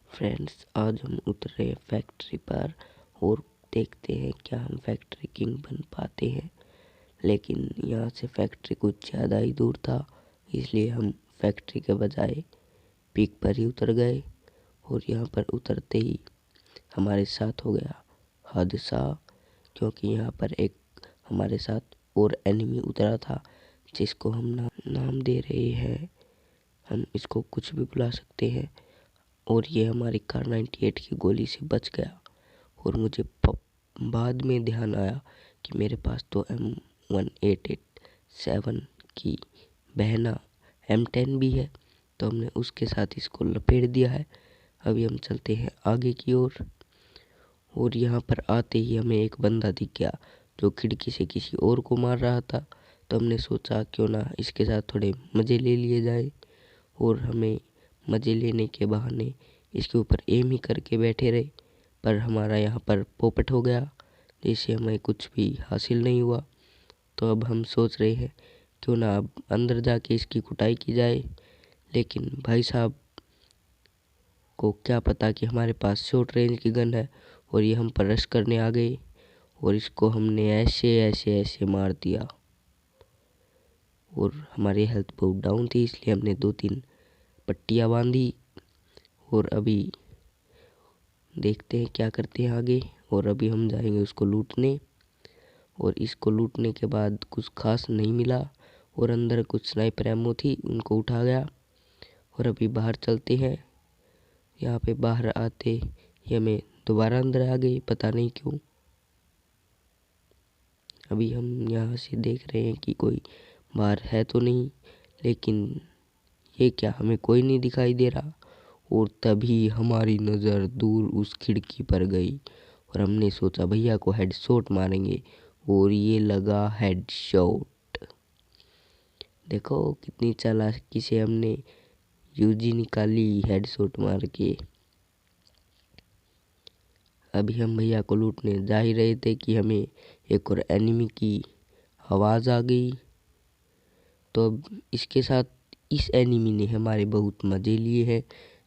Friends, आज हम उतर रहे हैं फैक्ट्री पर और देखते हैं क्या हम फैक्ट्री किंग बन पाते हैं। लेकिन यहाँ से फैक्ट्री कुछ ज़्यादा ही दूर था, इसलिए हम फैक्ट्री के बजाय पीक पर ही उतर गए। और यहाँ पर उतरते ही हमारे साथ हो गया हादसा, क्योंकि यहाँ पर एक हमारे साथ और एनिमी उतरा था जिसको हम नाम दे रहे हैं, हम इसको कुछ भी बुला सकते हैं। और ये हमारी कार 98 की गोली से बच गया। और मुझे बाद में ध्यान आया कि मेरे पास तो M1887 की बहना M10 भी है, तो हमने उसके साथ इसको लपेट दिया है। अभी हम चलते हैं आगे की ओर। और यहाँ पर आते ही हमें एक बंदा दिख गया जो खिड़की से किसी और को मार रहा था, तो हमने सोचा क्यों ना इसके साथ थोड़े मज़े ले लिए जाए। और हमें मज़े लेने के बहाने इसके ऊपर एम ही करके बैठे रहे, पर हमारा यहाँ पर पोपट हो गया जिससे हमें कुछ भी हासिल नहीं हुआ। तो अब हम सोच रहे हैं क्यों ना अब अंदर जाके इसकी कुटाई की जाए। लेकिन भाई साहब को क्या पता कि हमारे पास शॉर्ट रेंज की गन है और ये हम पर रश करने आ गए। और इसको हमने ऐसे ऐसे ऐसे मार दिया। और हमारी हेल्थ बहुत डाउन थी, इसलिए हमने 2-3 पट्टियाँ बांधी। और अभी देखते हैं क्या करते हैं आगे। और अभी हम जाएंगे उसको लूटने। और इसको लूटने के बाद कुछ खास नहीं मिला और अंदर कुछ स्नाइपर एमो थी, उनको उठा गया। और अभी बाहर चलते हैं। यहाँ पे बाहर आते ही हमें दोबारा अंदर आ गए, पता नहीं क्यों। अभी हम यहाँ से देख रहे हैं कि कोई बाहर है तो नहीं, लेकिन ये क्या, हमें कोई नहीं दिखाई दे रहा। और तभी हमारी नज़र दूर उस खिड़की पर गई और हमने सोचा भैया को हेडशॉट मारेंगे, और ये लगा हेडशॉट। देखो कितनी चालाकी से हमने यूजी निकाली हेडशॉट मार के। अभी हम भैया को लूटने जा ही रहे थे कि हमें एक और एनिमी की आवाज़ आ गई। तो अब इसके साथ इस एनिमी ने हमारे बहुत मज़े लिए हैं,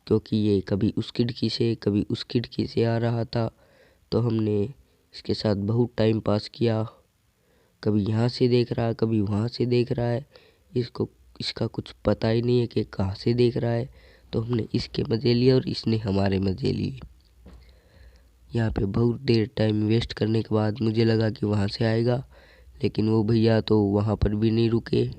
क्योंकि ये कभी उस खिड़की से कभी उस खिड़की से आ रहा था। तो हमने इसके साथ बहुत टाइम पास किया, कभी यहाँ से देख रहा है कभी वहाँ से देख रहा है। इसका कुछ पता ही नहीं है कि कहाँ से देख रहा है। तो हमने इसके मज़े लिए और इसने हमारे मज़े लिए। यहाँ पे बहुत देर टाइम वेस्ट करने के बाद मुझे लगा कि वहाँ से आएगा, लेकिन वो भैया तो वहाँ पर भी नहीं रुके।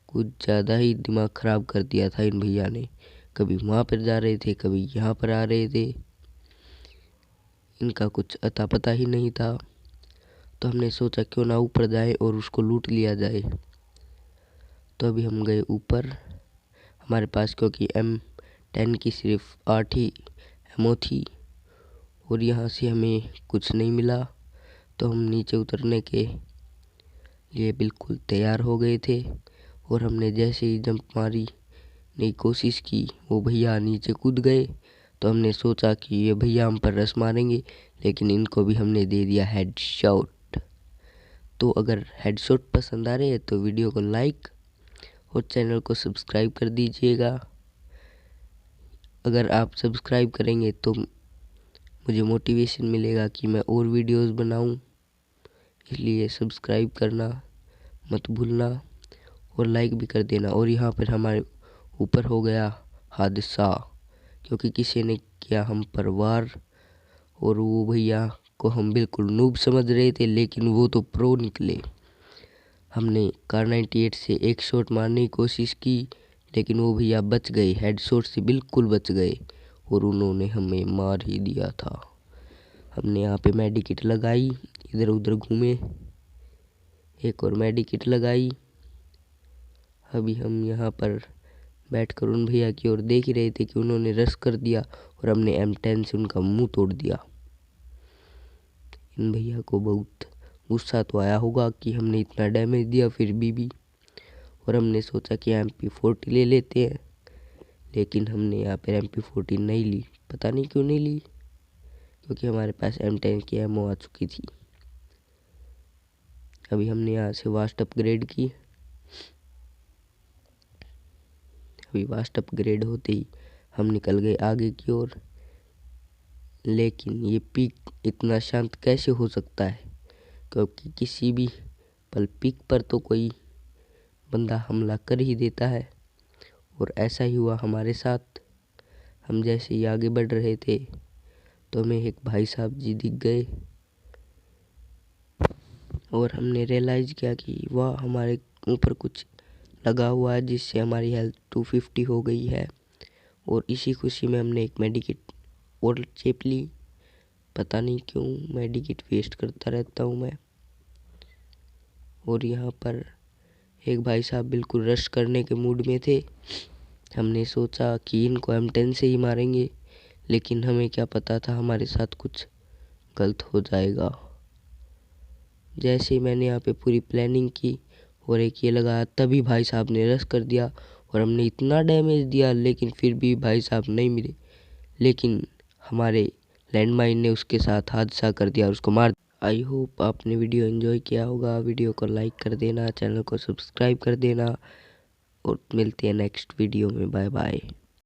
कुछ ज़्यादा ही दिमाग ख़राब कर दिया था इन भैया ने, कभी वहाँ पर जा रहे थे कभी यहाँ पर आ रहे थे, इनका कुछ अता पता ही नहीं था। तो हमने सोचा क्यों ना ऊपर जाए और उसको लूट लिया जाए। तो अभी हम गए ऊपर। हमारे पास क्योंकि M10 की सिर्फ 8 ही एमओ थी और यहाँ से हमें कुछ नहीं मिला, तो हम नीचे उतरने के लिए बिल्कुल तैयार हो गए थे। और हमने जैसे ही जंप मारी नहीं कोशिश की, वो भैया नीचे कूद गए। तो हमने सोचा कि ये भैया हम पर रस मारेंगे, लेकिन इनको भी हमने दे दिया हेडशॉट। तो अगर हेडशॉट पसंद आ रहे हैं तो वीडियो को लाइक और चैनल को सब्सक्राइब कर दीजिएगा। अगर आप सब्सक्राइब करेंगे तो मुझे मोटिवेशन मिलेगा कि मैं और वीडियोस बनाऊं, इसलिए सब्सक्राइब करना मत भूलना और लाइक भी कर देना। और यहाँ पर हमारे ऊपर हो गया हादसा, क्योंकि किसी ने किया हम पर वार। और वो भैया को हम बिल्कुल नूब समझ रहे थे, लेकिन वो तो प्रो निकले। हमने कार 98 से एक शॉट मारने की कोशिश की, लेकिन वो भैया बच गए, हेडशॉट से बिल्कुल बच गए और उन्होंने हमें मार ही दिया था। हमने यहाँ पे मेडिकिट लगाई, इधर उधर घूमे, एक और मेडिकिट लगाई। अभी हम यहाँ पर बैठकर उन भैया की ओर देख ही रहे थे कि उन्होंने रश कर दिया और हमने M10 से उनका मुंह तोड़ दिया। इन भैया को बहुत गुस्सा तो आया होगा कि हमने इतना डैमेज दिया फिर भी। और हमने सोचा कि MP40 ले लेते हैं, लेकिन हमने यहाँ पर MP40 नहीं ली। पता नहीं क्यों नहीं ली, क्योंकि हमारे पास M10 की एमओ आ चुकी थी। अभी हमने यहाँ से वास्ट अपग्रेड की। अभी वास्ट अपग्रेड होते ही हम निकल गए आगे की ओर। लेकिन ये पीक इतना शांत कैसे हो सकता है, क्योंकि किसी भी पल पीक पर तो कोई बंदा हमला कर ही देता है। और ऐसा ही हुआ हमारे साथ। हम जैसे ही आगे बढ़ रहे थे तो हमें एक भाई साहब जी दिख गए और हमने रियलाइज़ किया कि वाह, हमारे ऊपर कुछ लगा हुआ है जिससे हमारी हेल्थ 250 हो गई है। और इसी खुशी में हमने एक मेडिकेट और चेप ली। पता नहीं क्यों मेडिकेट वेस्ट करता रहता हूँ मैं। और यहाँ पर एक भाई साहब बिल्कुल रश करने के मूड में थे। हमने सोचा कि इनको M10 से ही मारेंगे, लेकिन हमें क्या पता था हमारे साथ कुछ गलत हो जाएगा। जैसे ही मैंने यहाँ पे पूरी प्लानिंग की और एक ये लगाया, तभी भाई साहब ने रश कर दिया और हमने इतना डैमेज दिया, लेकिन फिर भी भाई साहब नहीं मिले। लेकिन हमारे लैंडमाइन ने उसके साथ हादसा कर दिया और उसको मार दिया। आई होप आपने वीडियो एंजॉय किया होगा। वीडियो को लाइक कर देना, चैनल को सब्सक्राइब कर देना और मिलते हैं नेक्स्ट वीडियो में। Bye bye.